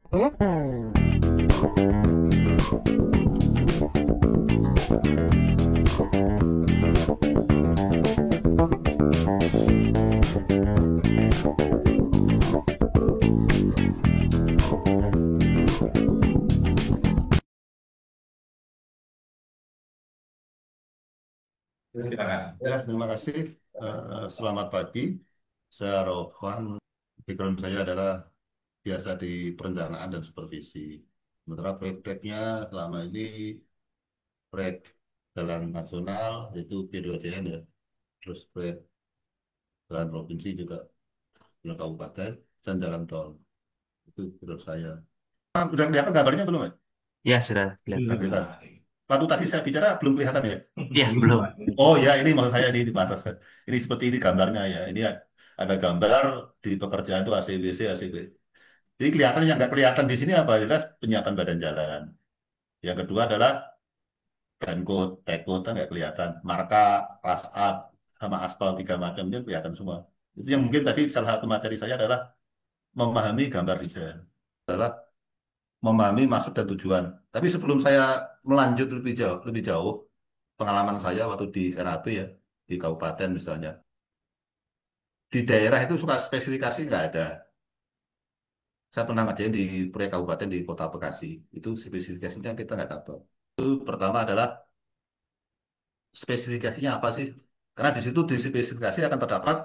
Silakan. Ya, terima kasih. Selamat pagi. Saya Rohman. Background saya adalah biasa di perencanaan dan supervisi. Sementara proyek-proyeknya selama ini proyek jalan nasional, yaitu P2JN ya. Terus proyek jalan provinsi juga, jalan kabupaten, dan jalan tol. Itu menurut saya. Udah kelihatan gambarnya belum, ya? Ya, sudah Udah kelihatan. kelihatan. Waktu tadi saya bicara belum kelihatan ya? Ya, Belum. belum. Oh ya, ini maksud saya di batas. Ini seperti ini gambarnya ya. Ini ada gambar di pekerjaan itu ACBC, ACB. Jadi kelihatan yang nggak kelihatan di sini apa? Jelas penyiapan badan jalan. Yang kedua adalah code, tekot nggak kelihatan. Marka, kelas up, sama aspal tiga macam itu kelihatan semua. Itu yang mungkin tadi salah satu materi saya adalah memahami gambar desain. Adalah memahami maksud dan tujuan. Tapi sebelum saya melanjut lebih jauh, pengalaman saya waktu di RAP ya, di kabupaten misalnya, di daerah itu suka spesifikasi nggak ada. Saya pernah ngajain di proyek kabupaten di Kota Bekasi, itu spesifikasinya kita nggak dapat. Itu pertama adalah spesifikasinya apa sih? Karena di situ di spesifikasi akan terdapat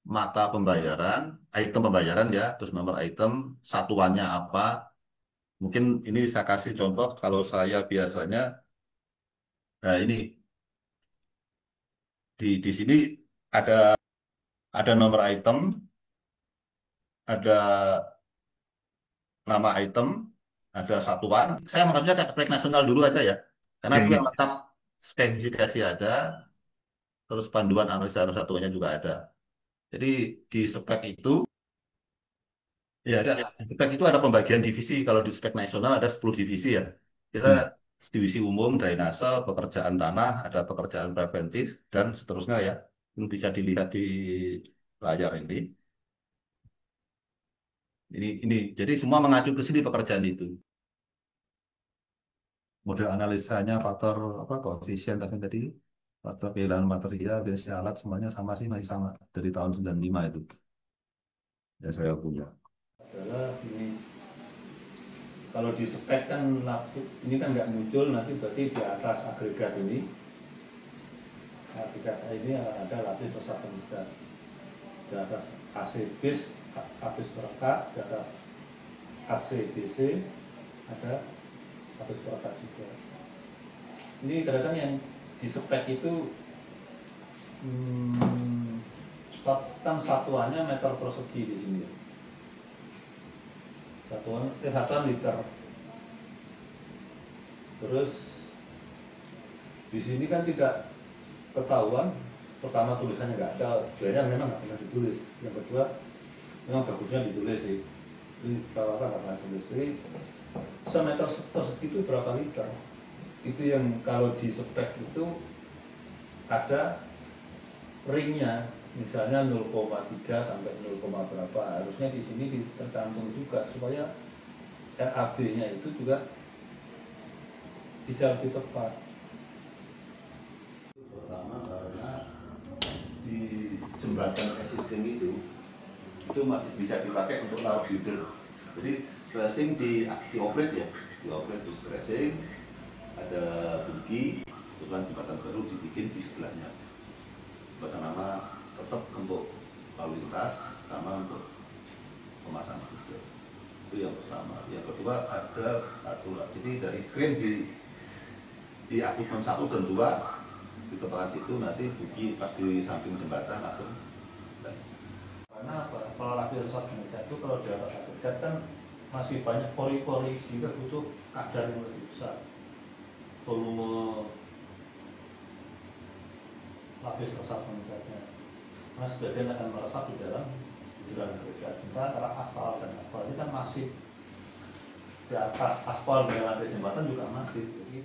mata pembayaran, item pembayaran ya, terus nomor item, satuannya apa. Mungkin ini saya kasih contoh kalau saya biasanya, nah ini di sini ada nomor item, ada nama item, ada satuan. Saya menganggapnya kayak proyek nasional dulu aja ya, karena itu yang Oke. lengkap spesifikasi ada, terus panduan analisa satuannya juga ada. Jadi di spek itu, ya ada, di spek itu ada pembagian divisi. Kalau di spek nasional ada 10 divisi ya. Kita Hmm. divisi umum, drainase, pekerjaan tanah, ada pekerjaan preventif, dan seterusnya ya. Ini bisa dilihat di layar ini. Ini, jadi semua mengacu ke sini pekerjaan itu. Model analisanya faktor apa koefisien tadi faktor kehilangan material biasa alat semuanya sama sih masih sama dari tahun 95 itu ya saya punya adalah ini kalau di spek kan ini kan nggak muncul nanti berarti di atas agregat ini ada lapis resap pengecat di atas AC base lapis perekat di atas AC DC ada lapis perekat juga. Ini kadang-kadang yang di spek itu kan satuannya meter persegi di sini. Satuan liter. Terus di sini kan tidak ketahuan. Pertama tulisannya nggak ada, sebenarnya memang nggak pernah ditulis. Yang kedua memang bagusnya ditulis sih. Ini rata-rata nggak pernah ditulis. Jadi semeter persegi itu berapa liter? Itu yang kalau di spek itu ada ringnya, misalnya 0,3 sampai 0, berapa. Harusnya di sini tercantum juga supaya RAB-nya itu juga bisa lebih tepat. Pertama karena di jembatan existing itu masih bisa dipakai untuk naruh feeder. Jadi stressing dioperate ya, dioperate di stressing, ada bugi, kebetulan jembatan baru dibikin di sebelahnya. Jembatan lama tetap untuk lalu lintas sama untuk pemasangan feeder. Itu yang pertama. Yang kedua ada aturan. Jadi dari crane di akupmen 1 dan 2 di keterangan situ nanti bugi pas di samping jembatan langsung. Karena apa? Kalau lapis resap pengecat itu kalau di atas agregat kan masih banyak pori-pori sehingga butuh kadar yang lebih besar. Volume lapis resap pengecatnya. Nah, sebagian akan meresap di dalam agregat. Sementara aspal dan aspal ini kan masih di atas aspal dengan lantai jembatan juga masih. Jadi